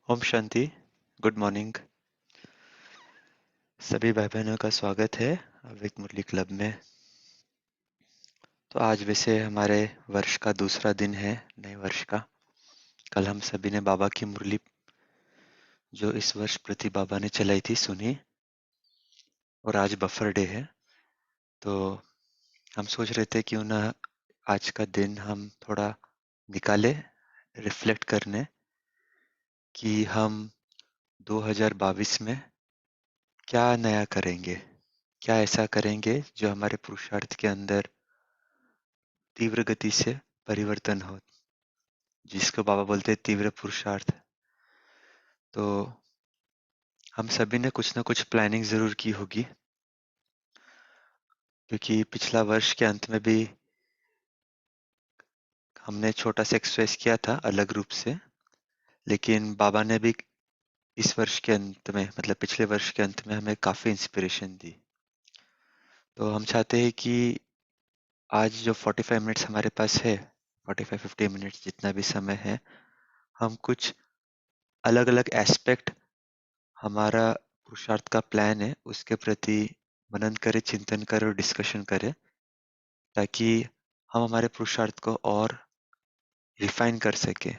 Om Shanti. Good morning. सभी भाई बहनों का स्वागत है अविक मुरली क्लब में। तो आज वैसे हमारे वर्ष का दूसरा दिन है, नए वर्ष का। कल हम सभी ने बाबा की मुरली जो इस वर्ष प्रति बाबा ने चलाई थी सुनी, और आज बफर डे है। तो हम सोच रहे थे क्यों ना आज का दिन हम थोड़ा निकाले रिफ्लेक्ट करने कि हम 2022 में क्या नया करेंगे, क्या ऐसा करेंगे जो हमारे पुरुषार्थ के अंदर तीव्र गति से परिवर्तन हो, जिसको बाबा बोलते हैं तीव्र पुरुषार्थ। तो हम सभी ने कुछ ना कुछ प्लानिंग जरूर की होगी, क्योंकि पिछला वर्ष के अंत में भी हमने छोटा सा एक्सरसाइज किया था अलग रूप से, लेकिन बाबा ने भी इस वर्ष के अंत में, मतलब पिछले वर्ष के अंत में, हमें काफी इंस्पिरेशन दी। तो हम चाहते हैं कि आज जो 45 मिनट्स हमारे पास है, 45-50 मिनट्स जितना भी समय है, हम कुछ अलग अलग एस्पेक्ट हमारा पुरुषार्थ का प्लान है उसके प्रति मनन करें, चिंतन करें और डिस्कशन करें, ताकि हम हमारे पुरुषार्थ को और रिफाइन कर सके।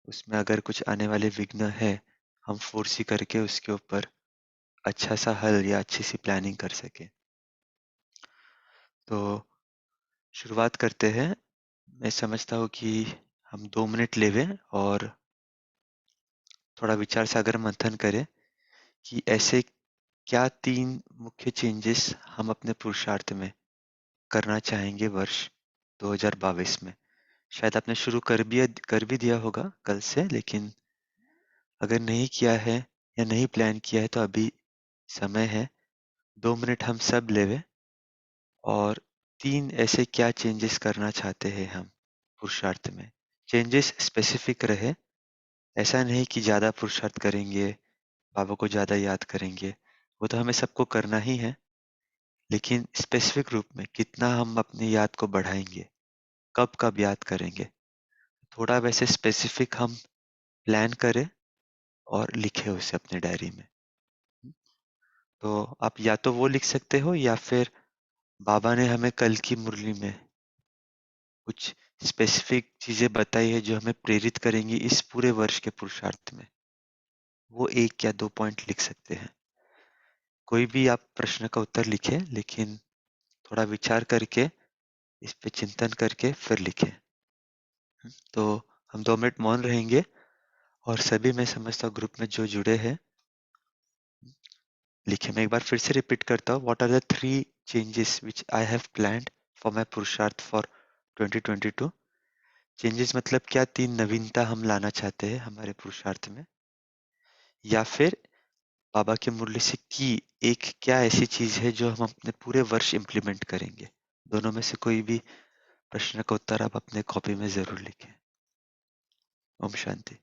उसमें अगर कुछ आने वाले विघ्न है, हम फोर्स ही करके उसके ऊपर अच्छा सा हल या अच्छी सी प्लानिंग कर सके। तो शुरुआत करते हैं। मैं समझता हूँ कि हम 2 मिनट लेवे और थोड़ा विचार सागर मंथन करें कि ऐसे क्या 3 मुख्य चेंजेस हम अपने पुरुषार्थ में करना चाहेंगे वर्ष 2022 में। शायद आपने शुरू कर भी दिया होगा कल से, लेकिन अगर नहीं किया है या नहीं प्लान किया है तो अभी समय है। 2 मिनट हम सब लेवे और 3 ऐसे क्या चेंजेस करना चाहते हैं हम पुरुषार्थ में। चेंजेस स्पेसिफिक रहे, ऐसा नहीं कि ज्यादा पुरुषार्थ करेंगे, बाबा को ज्यादा याद करेंगे, वो तो हमें सबको करना ही है, लेकिन स्पेसिफिक रूप में कितना हम अपनी याद को बढ़ाएंगे, कब कब याद करेंगे, थोड़ा वैसे स्पेसिफिक हम प्लान करें और लिखे उसे अपने डायरी में। तो आप या तो वो लिख सकते हो, या फिर बाबा ने हमें कल की मुरली में कुछ स्पेसिफिक चीजें बताई है जो हमें प्रेरित करेंगी इस पूरे वर्ष के पुरुषार्थ में, वो 1 या 2 पॉइंट लिख सकते हैं। कोई भी आप प्रश्न का उत्तर लिखें, लेकिन थोड़ा विचार करके इस पे चिंतन करके फिर लिखें। तो हम 2 मिनट मौन रहेंगे और सभी, मैं समझता हूँ ग्रुप में जो जुड़े हैं, लिखे। मैं एक बार फिर से रिपीट करता हूँ। What are the 3 changes which I have planned for my purusharth for 2022। Changes मतलब क्या 3 नवीनता हम लाना चाहते हैं हमारे पुरुषार्थ में, या फिर बाबा की मुरली से की एक क्या ऐसी चीज है जो हम अपने पूरे वर्ष इम्प्लीमेंट करेंगे। दोनों में से कोई भी प्रश्न का उत्तर आप अपने कॉपी में जरूर लिखें। ओम शांति।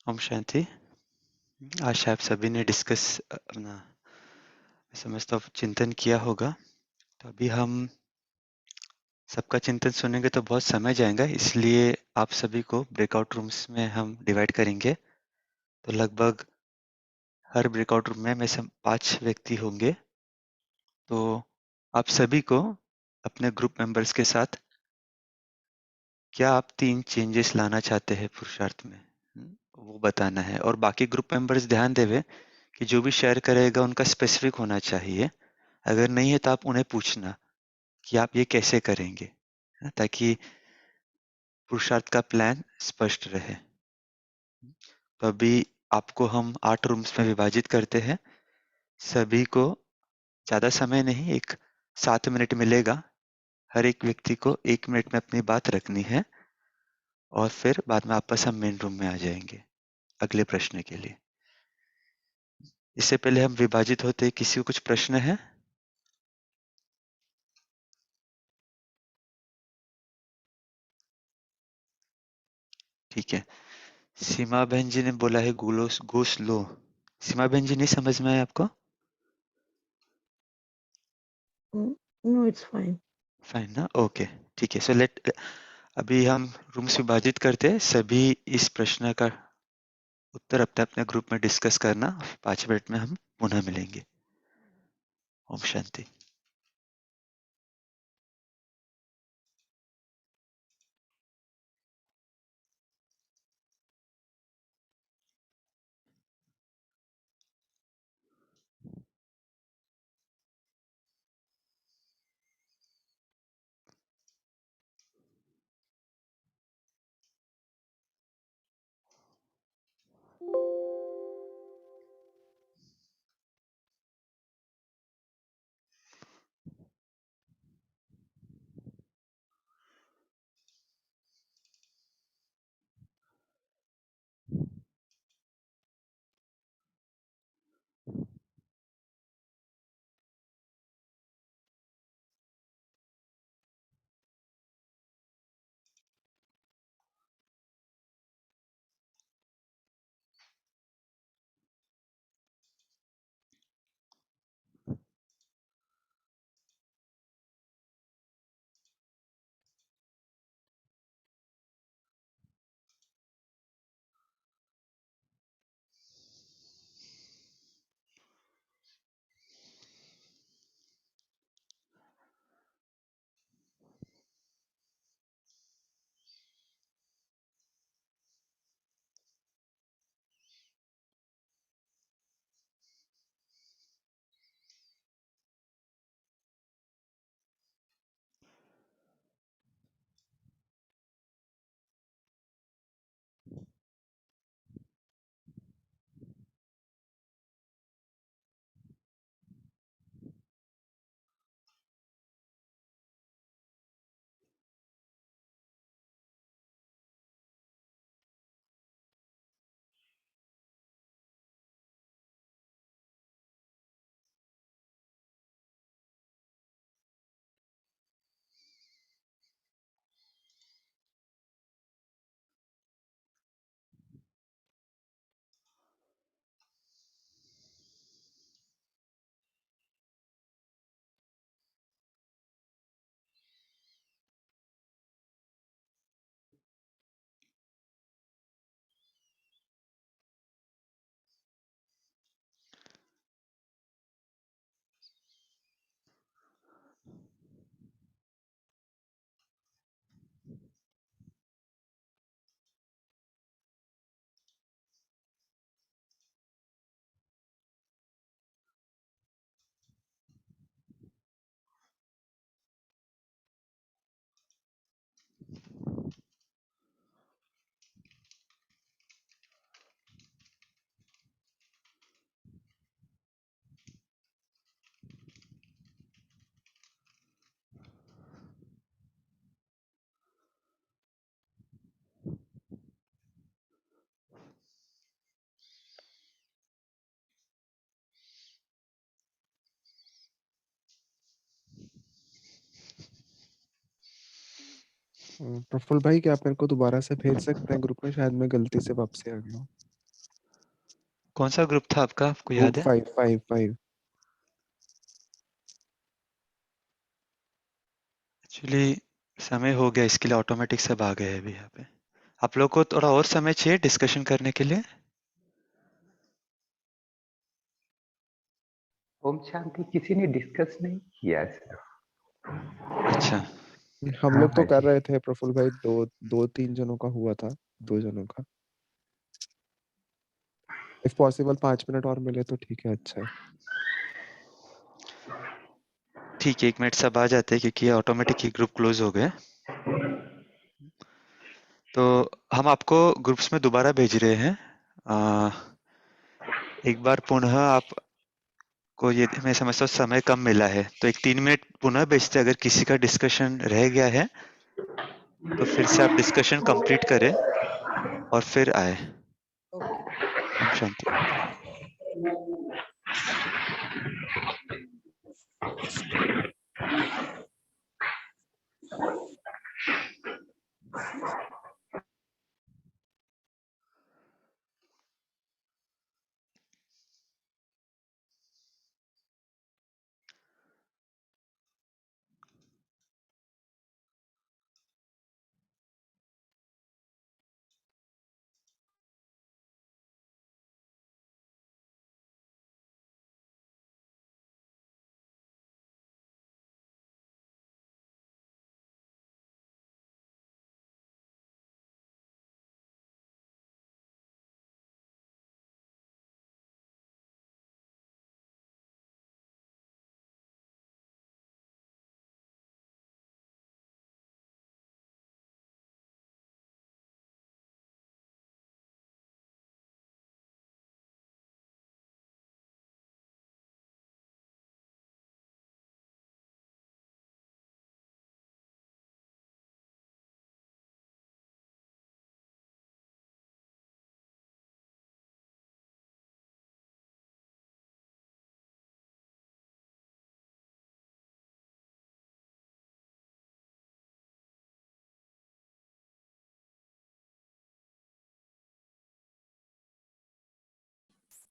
ओम शांति। आशा आप सभी ने डिस्कस अपना मैं समझता हूँ चिंतन किया होगा। तो अभी हम सबका चिंतन सुनेंगे तो बहुत समय जाएगा, इसलिए आप सभी को ब्रेकआउट रूम्स में हम डिवाइड करेंगे। तो लगभग हर ब्रेकआउट रूम में सब 5 व्यक्ति होंगे। तो आप सभी को अपने ग्रुप मेंबर्स के साथ क्या आप 3 चेंजेस लाना चाहते हैं पुरुषार्थ में, वो बताना है। और बाकी ग्रुप मेंबर्स ध्यान देवे कि जो भी शेयर करेगा उनका स्पेसिफिक होना चाहिए। अगर नहीं है तो आप उन्हें पूछना कि आप ये कैसे करेंगे, ताकि पुरुषार्थ का प्लान स्पष्ट रहे। तो अभी आपको हम 8 रूम्स में विभाजित करते हैं। सभी को ज़्यादा समय नहीं, एक 7 मिनट मिलेगा। हर एक व्यक्ति को 1 मिनट में अपनी बात रखनी है और फिर बाद में वापस हम मेन रूम में आ जाएंगे अगले प्रश्न के लिए। इससे पहले हम विभाजित होते किसी को कुछ प्रश्न है? ठीक है। सीमा बहन जी ने बोला है गो स्लो। सीमा बहन जी, नहीं समझ में आया आपको? No, it's fine. फाइन ना, ओके। ठीक है, सो लेट अभी हम रूम्स विभाजित करते हैं। सभी इस प्रश्न का उत्तर अपने अपने ग्रुप में डिस्कस करना। 5 मिनट में हम पुनः मिलेंगे। ओम शांति। प्रफुल्ल भाई, क्या आप मेरे को दोबारा से भेज सकते हैं ग्रुप में? शायद मैं गलती से वापसी आ गया हूँ। कौन सा ग्रुप था आपका, आपको ग्रुप याद है? 5 5 5। एक्चुअली समय हो गया, इसके लिए ऑटोमेटिक सब आ गए हैं अभी यहाँ पे। आप लोग को थोड़ा और समय चाहिए डिस्कशन करने के लिए? ओम शांति किसी ने डिस्कस नहीं किया सर। अच्छा। हम हाँ लोग तो कर बाजी। रहे थे प्रफुल्ल भाई, दो दो तीन जनों का हुआ था, 2 जनों का। इफ पॉसिबल 5 मिनट और मिले तो ठीक है, अच्छा है। ठीक है, 1 मिनट सब आ जाते हैं क्योंकि ऑटोमेटिक ही ग्रुप क्लोज हो गए। तो हम आपको ग्रुप्स में दोबारा भेज रहे हैं। एक बार पुनः आपको ये, मैं समझता हूँ समय कम मिला है, तो एक 3 मिनट पुनः भेजते हैं। अगर किसी का डिस्कशन रह गया है तो फिर से आप डिस्कशन कंप्लीट करें और फिर आए। Okay. ओम शांति।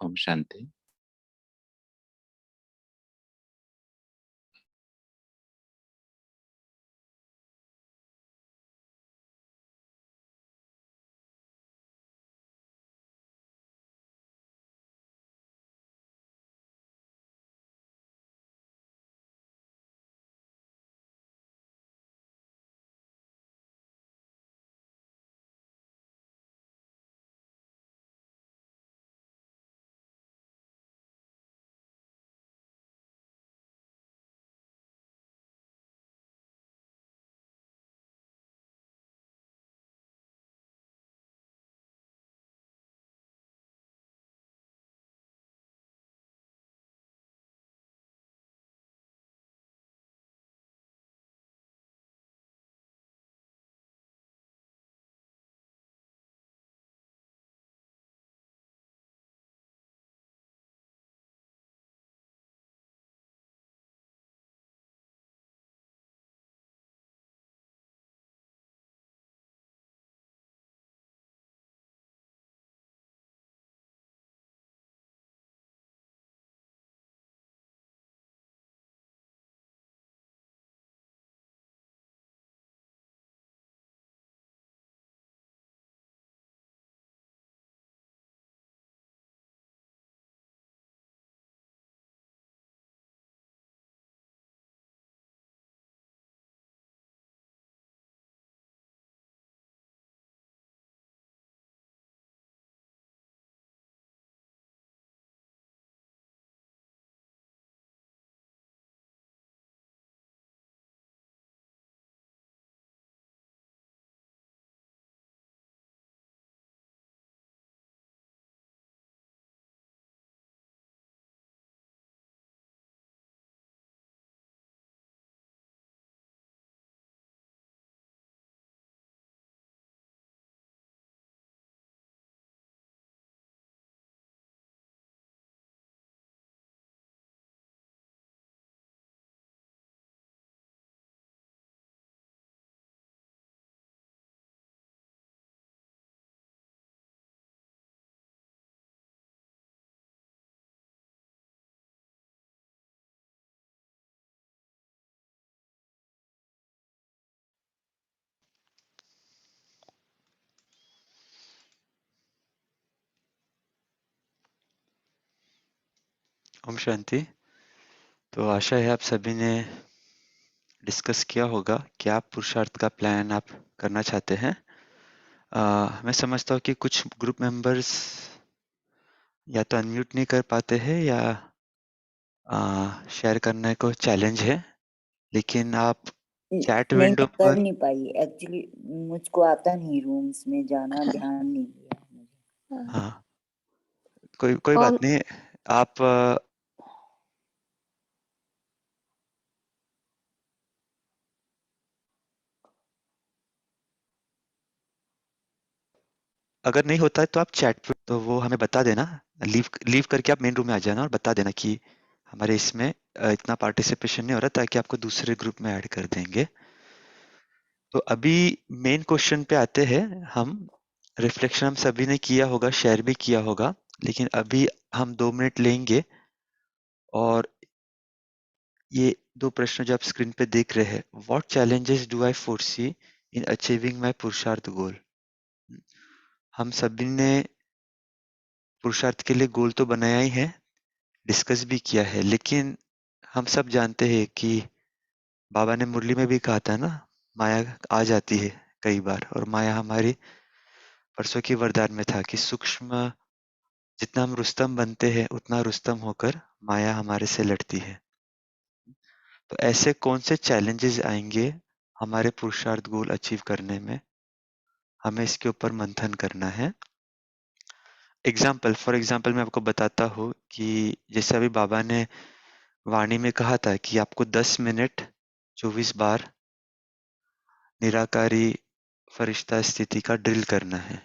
ओम शांति। ओम शांति। तो आशा है आप सभी ने डिस्कस किया होगा कि आप पुरुषार्थ का प्लान आप करना चाहते हैं। मैं समझता हूँ कि कुछ ग्रुप मेंबर्स या तो अनम्यूट नहीं कर पाते हैं या शेयर करने को चैलेंज है, लेकिन आप चैट नहीं, विंडो मैं कर पर नहीं पाई एक्चुअली, मुझको आता नहीं रूम्स में जाना, ध्यान नहीं दिया मुझे। हाँ, कोई बात नहीं। आप अगर नहीं होता है तो आप चैट पे तो वो हमें बता देना, लीव करके आप मेन रूम में आ जाना और बता देना कि हमारे इसमें इतना पार्टिसिपेशन नहीं हो रहा, ताकि आपको दूसरे ग्रुप में ऐड कर देंगे। तो अभी मेन क्वेश्चन पे आते हैं हम। रिफ्लेक्शन हम सभी ने किया होगा, शेयर भी किया होगा, लेकिन अभी हम 2 मिनट लेंगे और ये 2 प्रश्न जो आप स्क्रीन पे देख रहे हैं, what challenges do I foresee in achieving my पुरुषार्थ गोल। हम सभी ने पुरुषार्थ के लिए गोल तो बनाया ही है, डिस्कस भी किया है, लेकिन हम सब जानते हैं कि बाबा ने मुरली में भी कहा था ना, माया आ जाती है कई बार, और माया हमारी परसों की वरदान में था कि सूक्ष्म जितना हम रुस्तम बनते हैं उतना रुस्तम होकर माया हमारे से लड़ती है। तो ऐसे कौन से चैलेंजेस आएंगे हमारे पुरुषार्थ गोल अचीव करने में, हमें इसके ऊपर मंथन करना है। फॉर एग्जाम्पल मैं आपको बताता हूँ कि जैसे अभी बाबा ने वाणी में कहा था कि आपको 10 मिनट 24 बार निराकारी फरिश्ता स्थिति का ड्रिल करना है।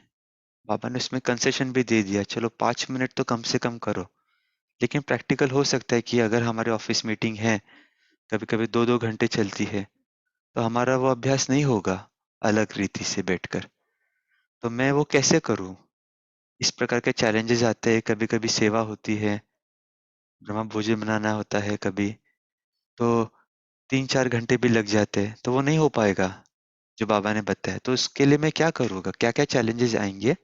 बाबा ने उसमें कंसेशन भी दे दिया, चलो 5 मिनट तो कम से कम करो। लेकिन प्रैक्टिकल हो सकता है कि अगर हमारे ऑफिस मीटिंग है, कभी कभी 2-2 घंटे चलती है, तो हमारा वो अभ्यास नहीं होगा अलग रीति से बैठकर। तो मैं वो कैसे करूं? इस प्रकार के चैलेंजेस आते हैं, कभी कभी सेवा होती है, ब्रह्म भोजन बनाना होता है कभी, तो 3-4 घंटे भी लग जाते हैं, तो वो नहीं हो पाएगा जो बाबा ने बताया। तो उसके लिए मैं क्या करूँगा, क्या क्या चैलेंजेस आएंगे?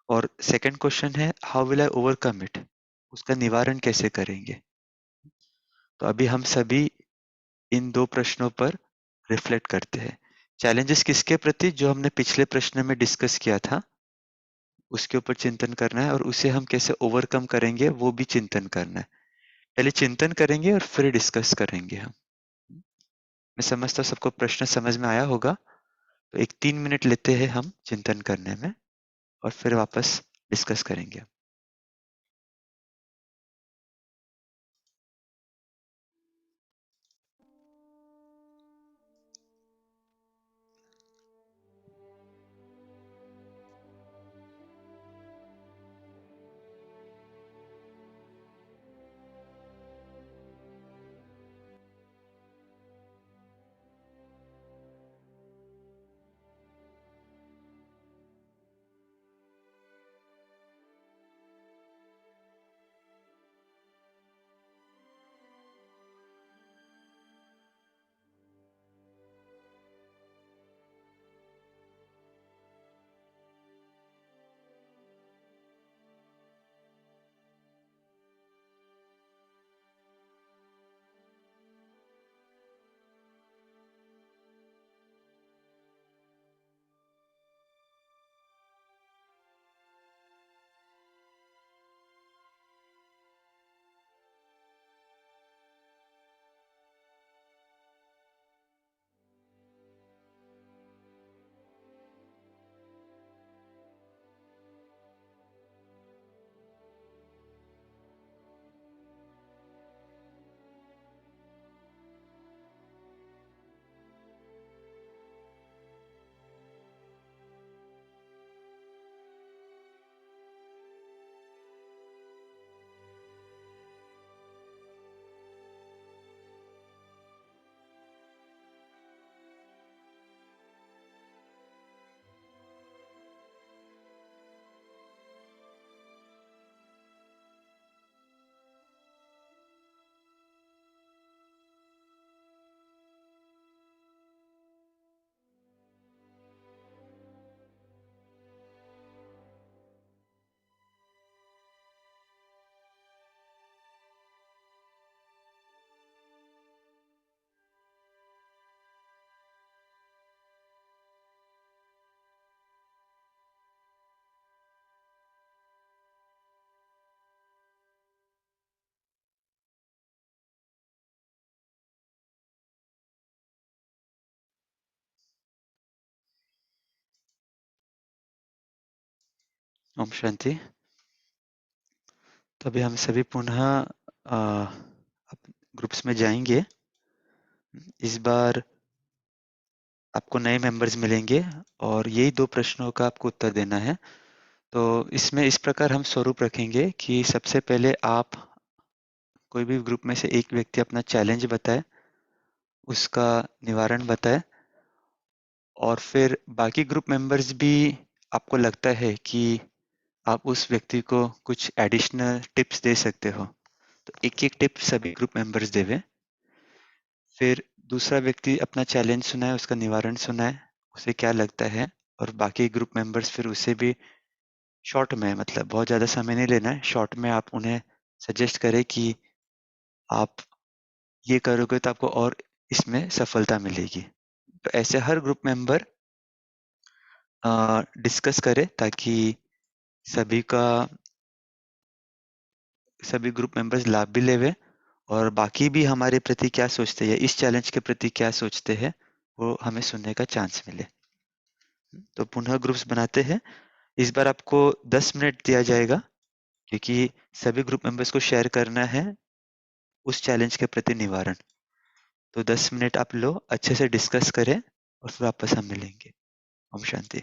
और सेकंड क्वेश्चन है, how will I overcome it, उसका निवारण कैसे करेंगे? तो अभी हम सभी इन 2 प्रश्नों पर रिफ्लेक्ट करते हैं। चैलेंजेस किसके प्रति? जो हमने पिछले प्रश्न में डिस्कस किया था, उसके ऊपर चिंतन करना है, और उसे हम कैसे ओवरकम करेंगे वो भी चिंतन करना है। पहले चिंतन करेंगे और फिर डिस्कस करेंगे हम। मैं समझता हूँ सबको प्रश्न समझ में आया होगा। तो एक 3 मिनट लेते हैं हम चिंतन करने में, और फिर वापस डिस्कस करेंगे। ओम शांति। तो अभी हम सभी पुनः ग्रुप्स में जाएंगे। इस बार आपको नए मेंबर्स मिलेंगे और यही 2 प्रश्नों का आपको उत्तर देना है। तो इसमें इस प्रकार हम स्वरूप रखेंगे कि सबसे पहले आप कोई भी ग्रुप में से एक व्यक्ति अपना चैलेंज बताए, उसका निवारण बताए और फिर बाकी ग्रुप मेंबर्स भी आपको लगता है कि आप उस व्यक्ति को कुछ एडिशनल टिप्स दे सकते हो, तो एक-एक टिप सभी ग्रुप मेंबर्स देवें। फिर दूसरा व्यक्ति अपना चैलेंज सुनाए, उसका निवारण सुनाए, उसे क्या लगता है और बाकी ग्रुप मेंबर्स फिर उसे भी शॉर्ट में, मतलब बहुत ज़्यादा समय नहीं लेना है, शॉर्ट में आप उन्हें सजेस्ट करें कि आप ये करोगे तो आपको और इसमें सफलता मिलेगी। तो ऐसे हर ग्रुप मेंबर डिस्कस करे ताकि सभी ग्रुप मेंबर्स लाभ भी लेवे और बाकी भी हमारे प्रति क्या सोचते हैं, इस चैलेंज के प्रति क्या सोचते हैं, वो हमें सुनने का चांस मिले। तो पुनः ग्रुप्स बनाते हैं। इस बार आपको 10 मिनट दिया जाएगा क्योंकि सभी ग्रुप मेंबर्स को शेयर करना है उस चैलेंज के प्रति निवारण। तो 10 मिनट आप लो, अच्छे से डिस्कस करें और फिर वापस हम मिलेंगे। ओम शांति।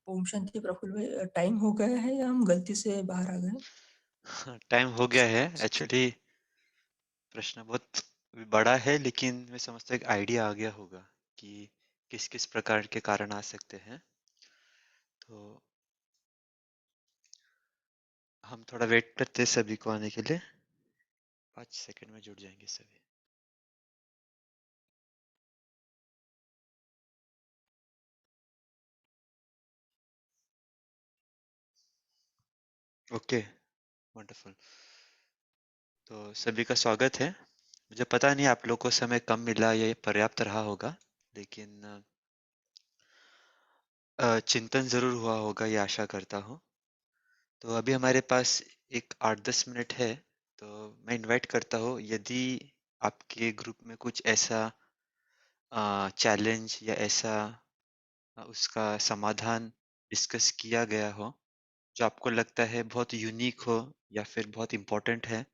ओम शांति प्रफुल्ल भाई, टाइम हो गया है या हम गलती से बाहर आ गए? टाइम हो गया है एक्चुअली। प्रश्न बहुत बड़ा है, लेकिन मैं समझता हूँ एक आइडिया आ गया होगा कि किस किस प्रकार के कारण आ सकते हैं। तो हम थोड़ा वेट करते हैं सभी को आने के लिए। 5 सेकंड में जुड़ जाएंगे सभी। Okay, wonderful. तो सभी का स्वागत है। मुझे पता नहीं आप लोग को समय कम मिला या ये पर्याप्त रहा होगा, लेकिन चिंतन जरूर हुआ होगा, ये आशा करता हूँ। तो अभी हमारे पास एक 8-10 मिनट है, तो मैं इनवाइट करता हूँ, यदि आपके ग्रुप में कुछ ऐसा चैलेंज या ऐसा उसका समाधान डिस्कस किया गया हो जो आपको लगता है बहुत यूनिक हो या फिर बहुत इम्पोर्टेंट है,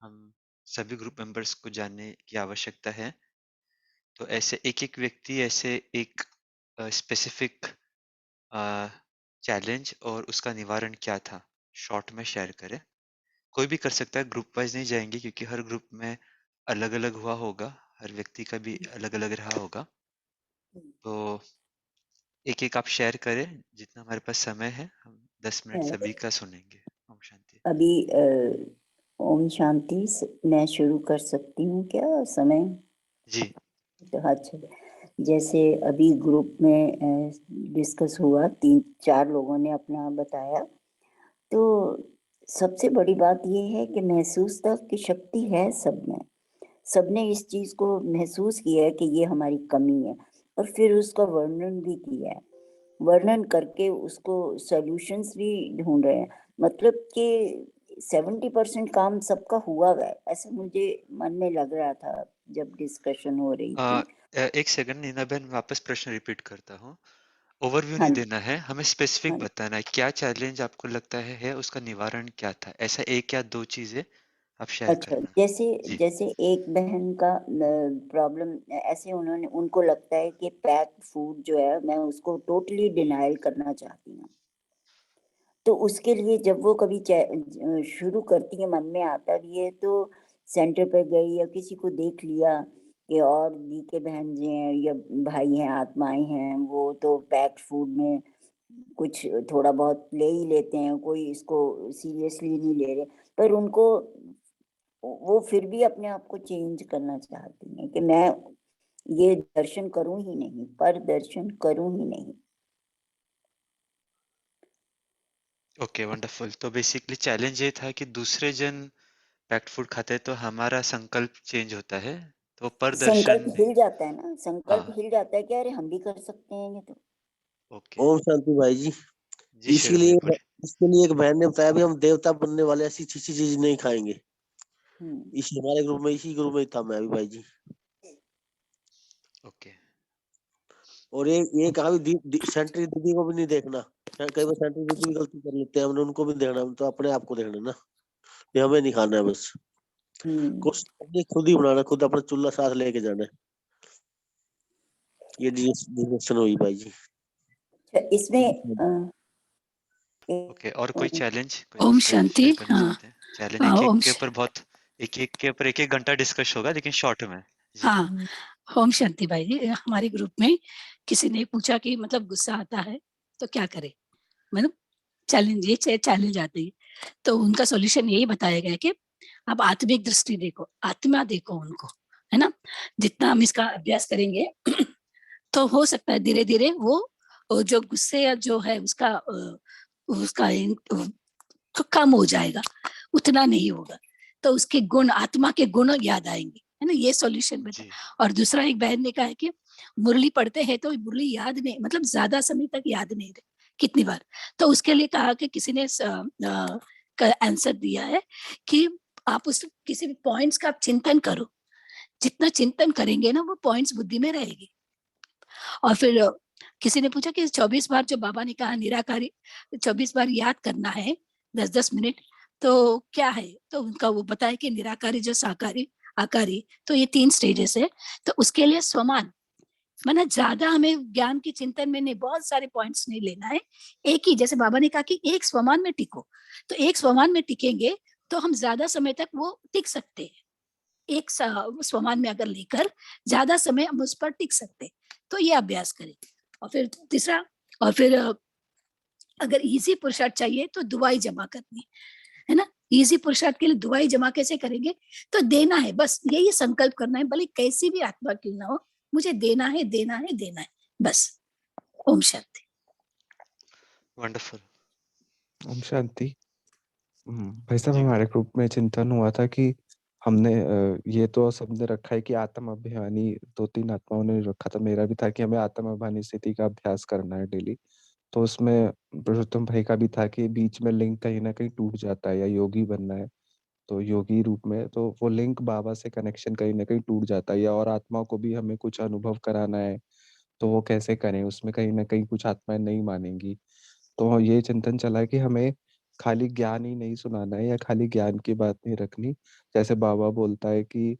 हम सभी ग्रुप मेंबर्स को जानने की आवश्यकता है। तो ऐसे एक-एक व्यक्ति ऐसे एक स्पेसिफिक चैलेंज और उसका निवारण क्या था, शॉर्ट में शेयर करे। कोई भी कर सकता है, ग्रुप वाइज नहीं जाएंगे क्योंकि हर ग्रुप में अलग-अलग हुआ होगा, हर व्यक्ति का भी अलग-अलग रहा होगा। तो एक-एक आप शेयर करें, जितना हमारे पास समय है, हम 10 मिनट सभी का सुनेंगे। ओम शांति। अभी ओम शांति मैं शुरू कर सकती हूँ क्या समय? जी। तो अच्छा, जैसे अभी ग्रुप में डिस्कस हुआ, 3-4 लोगों ने अपना बताया, तो सबसे बड़ी बात ये है कि महसूस था कि शक्ति है सब में। सबने इस चीज़ को महसूस किया है कि ये हमारी कमी है और फिर उसका वर्णन भी किया है। वर्णन करके उसको सॉल्यूशंस भी ढूँढ रहे हैं। मतलब कि 70% काम सबका हुआ है, ऐसा मुझे मन में लग रहा था जब डिस्कशन हो रही थी। एक सेकंड नीना बहन, वापस प्रश्न रिपीट करता हूँ। ओवरव्यू हाँ नहीं जी, देना है, हमें स्पेसिफिक हाँ, बताना है क्या चैलेंज आपको लगता है उसका निवारण क्या था। ऐसा 1 या 2 चीजें आप शेयर अच्छा, करना। जैसे जी। जैसे एक बहन का प्रॉब्लम ऐसे उनको लगता है कि पैक्ड फूड जो है मैं उसको टोटली डिनायल करना चाहती हूँ। तो उसके लिए जब वो कभी शुरू करती है, मन में आता भी है, तो सेंटर पे गई या किसी को देख लिया कि और भी के बहन जी हैं या भाई हैं, आत्माएँ हैं, वो तो पैक्ड फूड में कुछ थोड़ा बहुत ले ही लेते हैं, कोई इसको सीरियसली नहीं ले रहे। पर उनको वो फिर भी अपने आप को चेंज करना चाहती हैं कि मैं ये दर्शन करूँ ही नहीं, पर दर्शन करूँ ही नहीं। Okay, wonderful. तो बेसिकली चैलेंज ये था कि दूसरे जन पैक्ड फूड खाते हैं तो हमारा संकल्प चेंज होता है, तो संकल्प प्रदर्शन। हिल जाता है ना, संकल्प हाँ। हिल जाता है कि अरे हम भी कर सकते हैं ये तो। ओके। ओम शांति भाई जी। जी शेर भाई इसीलिए बोलिए। इसके लिए एक बहन ने बताया भी हम देवता बनने वाले ऐसी चीज चीज नहीं खाएंगे। इसी हमारे ग्रुप में, इसी ग्रुप में था मैं भी भाई जी। ओके। और ये कहा भी सेंट्री दीदी को भी नहीं देखना। कई बार सेंट्री दीदी भी गलती कर लेते हैं, हमने उनको भी देखना, हम तो अपने आप को देखना ना, ये हमें नहीं खाना है। बस कोशिश करनी खुद ही बनाना, खुद अपना चूल्हा साथ लेके जाना है। ये डिस्कशन हुई भाई जी। इसमें ओके, और कोई चैलेंज ओम शेयर शांति। करना हाँ, चाहते हैं? चैलेंज एक एक ओम के ऊपर बहुत एक के ऊपर एक घंटा डिस्कस होगा, लेकिन शॉर्ट में। जी। हाँ, ओम शांति भाई जी। हमारे ग्रुप में किसी ने पूछा कि मतलब गुस्सा आता है तो क्या करे, मतलब चैलेंज आती है, तो उनका सॉल्यूशन यही बताया गया कि आप आत्मिक दृष्टि देखो, आत्मा देखो उनको, है ना। जितना हम इसका अभ्यास करेंगे तो हो सकता है धीरे धीरे वो जो गुस्से या जो है उसका तो कम हो जाएगा, उतना नहीं होगा, तो उसके गुण, आत्मा के गुण याद आएंगे, है ना। ये सॉल्यूशन बता। और दूसरा, एक बहन ने कहा है कि मुरली पढ़ते हैं तो मुरली याद नहीं, मतलब ज्यादा समय तक याद नहीं रहे, कितनी बार। तो उसके लिए कहा कि किसी ने आंसर दिया है कि आप उस किसी भी पॉइंट्स का आप चिंतन करो, जितना चिंतन करेंगे ना वो पॉइंट्स बुद्धि में रहेगी। और फिर किसी ने पूछा कि 24 बार जो बाबा ने कहा निराकारी 24 बार याद करना है 10-10 मिनट, तो क्या है, तो उनका वो बताया कि निराकारी जो साकारी आकारी, तो ये 3 स्टेजेस है। तो उसके लिए स्वमान माना ज्यादा हमें ज्ञान के चिंतन में नहीं, बहुत सारे पॉइंट्स नहीं लेना है, एक ही, जैसे बाबा ने कहा कि एक स्वमान में टिको, तो एक स्वमान में टिकेंगे तो हम ज्यादा समय तक वो टिक सकते हैं। एक स्वमान में अगर लेकर ज्यादा समय हम उस पर टिक सकते, तो ये अभ्यास करें। और फिर तीसरा, और फिर अगर इजी पुरुषार्थ चाहिए तो दुआई जमा करनी है ना। इजी पुरुषार्थ के लिए दुआई जमा कैसे करेंगे, तो देना है, बस यही संकल्प करना है, भले कैसी भी आत्मा क्यों ना हो, मुझे देना है, देना है, देना है, बस। ओम शांति। वंडरफुल। ओम शांति। भाई साहब, जी हमारे ग्रुप में चिंतन हुआ था कि हमने ये तो सबने रखा है कि आत्म अभिमानी 2-3 आत्माओं ने रखा था, मेरा भी था कि हमें आत्म अभिमानी स्थिति का अभ्यास करना है डेली। तो उसमें पुरुषोत्तम भाई का भी था कि बीच में लिंक कहीं ना कहीं टूट जाता है, या योगी बनना है तो योगी रूप में, तो वो लिंक बाबा से कनेक्शन कहीं ना कहीं टूट जाता है, या और आत्माओं को भी हमें कुछ अनुभव कराना है तो वो कैसे करें, उसमें कहीं ना कहीं कुछ आत्माएं नहीं मानेंगी। तो ये चिंतन चला कि हमें खाली ज्ञान ही नहीं सुनाना है, या खाली ज्ञान की बात नहीं रखनी। जैसे बाबा बोलता है कि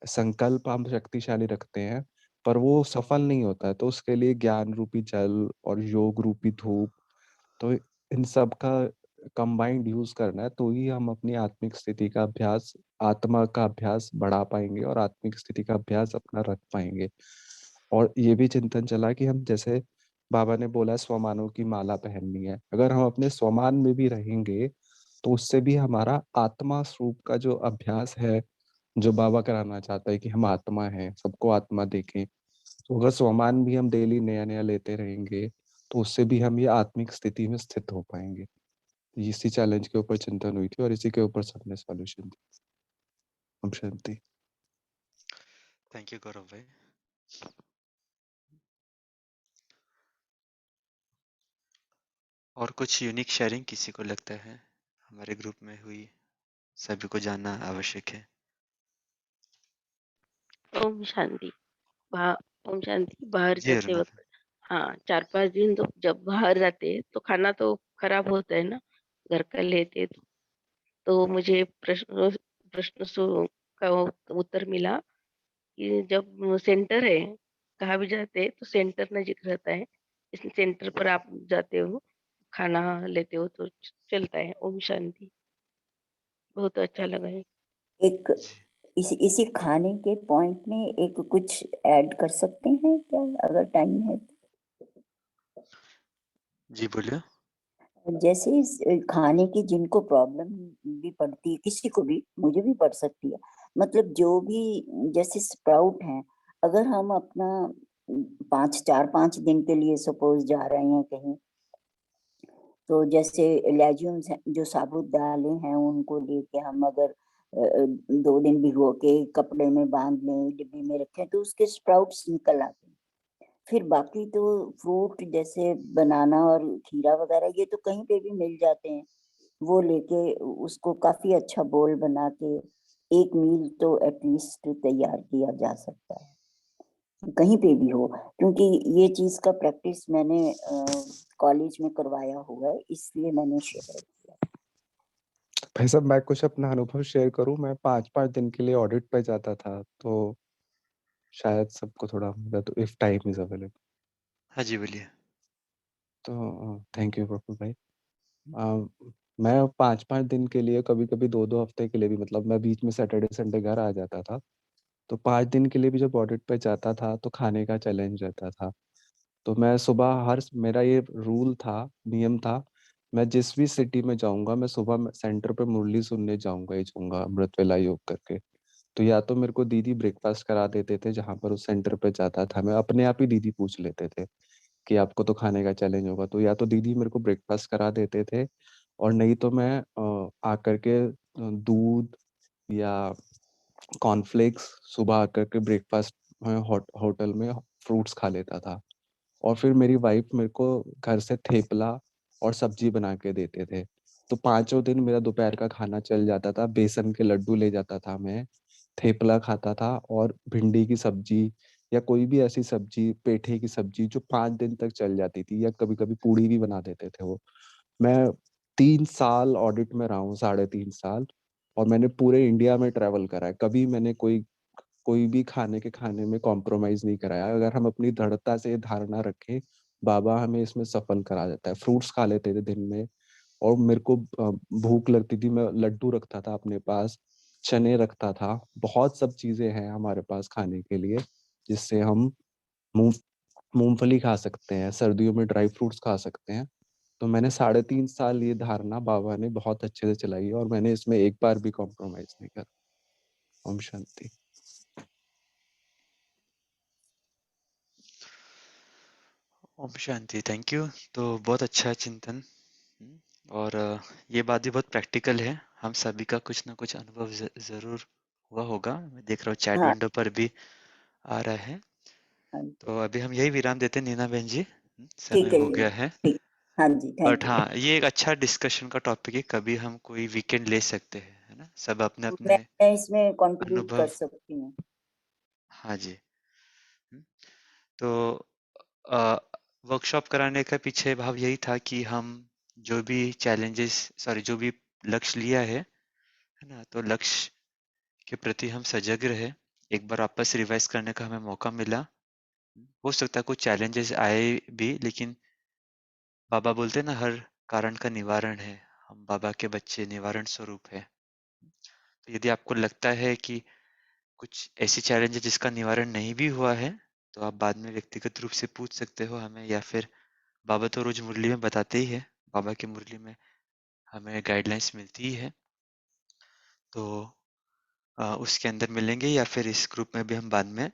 संकल्प हम शक्तिशाली रखते हैं पर वो सफल नहीं होता है, तो उसके लिए ज्ञान रूपी जल और योग रूपी धूप, तो इन सब का कंबाइंड यूज करना है, तो ही हम अपनी आत्मिक स्थिति का अभ्यास, आत्मा का अभ्यास बढ़ा पाएंगे और आत्मिक स्थिति का अभ्यास अपना रख पाएंगे। और ये भी चिंतन चला कि हम, जैसे बाबा ने बोला स्वमानों की माला पहननी है, अगर हम अपने स्वमान में भी रहेंगे तो उससे भी हमारा आत्मा स्वरूप का जो अभ्यास है, जो बाबा कराना चाहता है कि हम आत्मा हैं, सबको आत्मा देखें, तो अगर स्वमान भी हम डेली नया नया लेते रहेंगे तो उससे भी हम ये आत्मिक स्थिति में स्थित हो पाएंगे। इसी चैलेंज के ऊपर चिंतन हुई थी और इसी के ऊपर सबने सॉल्यूशन दी। ओम शांति। थैंक यू गौरव भाई। और कुछ यूनिक शेयरिंग किसी को लगता है हमारे ग्रुप में हुई, सभी को जानना आवश्यक है। ओम शांति। ओम शांति। बाहर जी जाते अरुणा। वक्त, हाँ, 4-5 दिन तो जब बाहर जाते तो खाना तो खराब होता है ना, घर का लेते तो मुझे प्रश्न का उत्तर मिला कि जब सेंटर है, कहाँ भी जाते तो सेंटर नजीक रहता है, इस सेंटर पर आप जाते हो, खाना लेते हो तो चलता है। ओम शांति। बहुत अच्छा लगा है। एक इसी खाने के पॉइंट में एक कुछ ऐड कर सकते हैं क्या, अगर टाइम है तो? जी बोलिए। जैसे इस खाने की जिनको प्रॉब्लम भी पड़ती है, किसी को भी, मुझे भी पड़ सकती है, मतलब जो भी, जैसे स्प्राउट हैं, अगर हम अपना 4-5 दिन के लिए सपोज जा रहे हैं कहीं, तो जैसे लेज्यूम्स हैं, जो साबुत दालें हैं, उनको लेके हम अगर 2 दिन भिगो के कपड़े में बांध लें, डिब्बे में रखें, तो उसके स्प्राउट्स निकल आते हैं। फिर बाकी तो फ्रूट जैसे बनाना और खीरा वगैरह, ये तो कहीं पे भी मिल जाते हैं, वो लेके उसको काफी अच्छा बोल बना के एक मील तो एटलीस्ट तैयार किया जा सकता है, कहीं पे भी हो, क्योंकि ये चीज का प्रैक्टिस मैंने कॉलेज में करवाया हुआ है, इसलिए मैंने शेयर किया। भाई साहब, मैं कुछ अपना अनुभव शेयर करूं। मैं 5-5 दिन के लिए ऑडिट पे जाता था, तो शायद सबको थोड़ा मदद, इफ टाइम इज अवेलेबल। हाँ जी बोलिए। तो थैंक यू प्रफुल भाई। मैं 5-5 दिन के लिए, कभी कभी 2-2 हफ्ते के लिए भी, मतलब मैं बीच में सैटरडे संडे घर आ जाता था, तो 5 दिन के लिए भी जब ऑडिट पे जाता था तो खाने का चैलेंज रहता था। तो मैं सुबह, हर मेरा ये रूल था, नियम था, मैं जिस भी सिटी में जाऊंगा मैं सुबह सेंटर पे मुरली सुनने जाऊंगा ही जाऊंगा, अमृत वेला योग करके। तो या तो मेरे को दीदी ब्रेकफास्ट करा देते थे जहां पर उस सेंटर पे जाता था, मैं अपने आप ही दीदी पूछ लेते थे कि आपको तो खाने का चैलेंज होगा, तो या तो दीदी मेरे को ब्रेकफास्ट करा देते थे, और नहीं तो मैं आकर के दूध या कॉर्नफ्लेक्स सुबह आकर के ब्रेकफास्ट होटल में फ्रूट्स खा लेता था। और फिर मेरी वाइफ मेरे को घर से थेपला और सब्जी बना के देते थे, तो 5 दिन मेरा दोपहर का खाना चल जाता था। बेसन के लड्डू ले जाता था मैं, थेपला खाता था, और भिंडी की सब्जी या कोई भी ऐसी सब्जी, पेठे की सब्जी, जो 5 दिन तक चल जाती थी, या कभी कभी पूड़ी भी बना देते थे वो। मैं 3 साल ऑडिट में रहा हूँ, 3.5 साल, और मैंने पूरे इंडिया में ट्रेवल करा है। कभी मैंने कोई कोई भी खाने में कॉम्प्रोमाइज नहीं कराया। अगर हम अपनी दृढ़ता से धारणा रखें, बाबा हमें इसमें सफल करा देता है। फ्रूट्स खा लेते थे दिन में, और मेरे को भूख लगती थी, मैं लड्डू रखता था अपने पास, चने रखता था, बहुत सब चीजें हैं हमारे पास खाने के लिए, जिससे हम मूंगफली खा सकते हैं, सर्दियों में ड्राई फ्रूट्स खा सकते हैं। तो मैंने 3.5 साल ये धारणा बाबा ने बहुत अच्छे से चलाई है, और मैंने इसमें एक बार भी कॉम्प्रोमाइज नहीं करा। ओम शांति। ओम शांति, थैंक यू। तो बहुत अच्छा चिंतन। और ये बात भी बहुत प्रैक्टिकल है। हम सभी का कुछ ना कुछ अनुभव जरूर हुआ होगा। मैं देख रहा हूँ चैट हाँ विंडो पर भी आ रहा है। हाँ तो अभी हम यही विराम देते हैं नीना बहन जी, समय ठीक है हो जी, गया है। ठीक। हाँ जी, बट थैंक यू। हाँ, ये एक अच्छा डिस्कशन का टॉपिक है। कभी हम कोई वीकेंड ले सकते हैं, है ना? सब अपने अपने मैं इसमें कंट्रीब्यूट कर अनुभव। सकती हूँ। हाँ जी। तो वर्कशॉप कराने का पीछे भाव यही था कि हम जो भी जो भी लक्ष्य लिया है ना, तो लक्ष्य के प्रति हम सजग रहे। एक बार वापस रिवाइज करने का हमें मौका मिला। हो सकता है कुछ चैलेंजेस आए भी, लेकिन बाबा बोलते हैं ना, हर कारण का निवारण है। हम बाबा के बच्चे निवारण स्वरूप है। तो यदि आपको लगता है कि कुछ ऐसी चैलेंज है जिसका निवारण नहीं भी हुआ है, तो आप बाद में व्यक्तिगत रूप से पूछ सकते हो हमें, या फिर बाबा तो रोज मुरली में बताते ही है। बाबा की मुरली में हमें गाइडलाइंस मिलती ही है, तो उसके अंदर मिलेंगे, या फिर इस ग्रुप में भी हम बाद में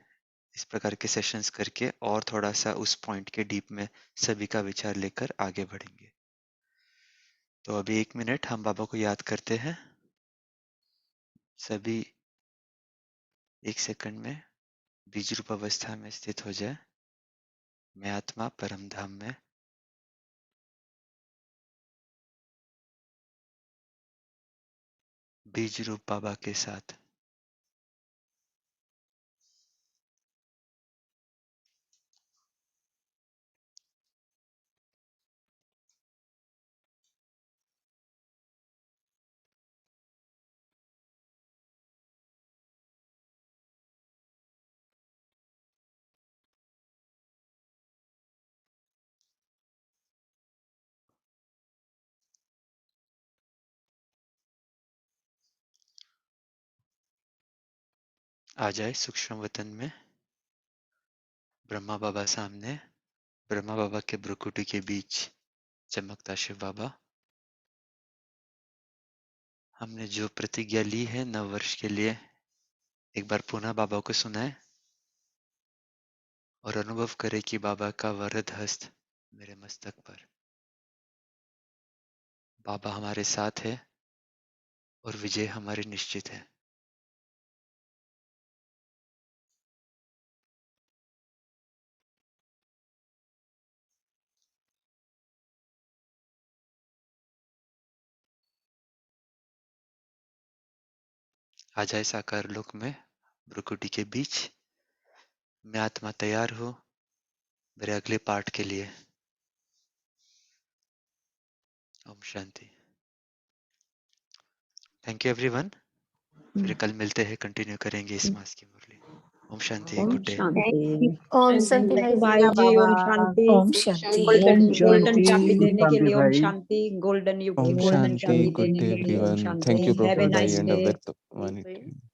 इस प्रकार के सेशंस करके और थोड़ा सा उस पॉइंट के डीप में सभी का विचार लेकर आगे बढ़ेंगे। तो अभी 1 मिनट हम बाबा को याद करते हैं। सभी 1 सेकंड में बीज रूप अवस्था में स्थित हो जाए। मैं आत्मा परम धाम में, बीज रूप बाबा के साथ। आ जाए सूक्ष्म वतन में। ब्रह्मा बाबा सामने, ब्रह्मा बाबा के भ्रुकुटी के बीच चमकता शिव बाबा। हमने जो प्रतिज्ञा ली है 9 वर्ष के लिए, एक बार पुनः बाबा को सुनाए और अनुभव करे कि बाबा का वरद हस्त मेरे मस्तक पर। बाबा हमारे साथ है और विजय हमारी निश्चित है। आ जाए साकार लोक में भ्रुकुटी के बीच। मैं आत्मा तैयार हूँ मेरे अगले पार्ट के लिए। ओम शांति। Thank you everyone. फिर कल मिलते हैं, कंटिन्यू करेंगे इस मास की मुरली। ओम शांति, ओम गुड डे। शांति। ओम शांति थैंक भाई यू जी। भाई जी, ओम शांति। ओम शांति। गोल्डन चाबी शांति। देने के लिए ओम शांति। गोल्डन युग की ओम गोल्डन शांति। चाबी गुड देने डे के लिए ओम एवरीवन। शांति। Thank you have a Prabhupad. Nice and day. Of व्यक्तवाणी टीम।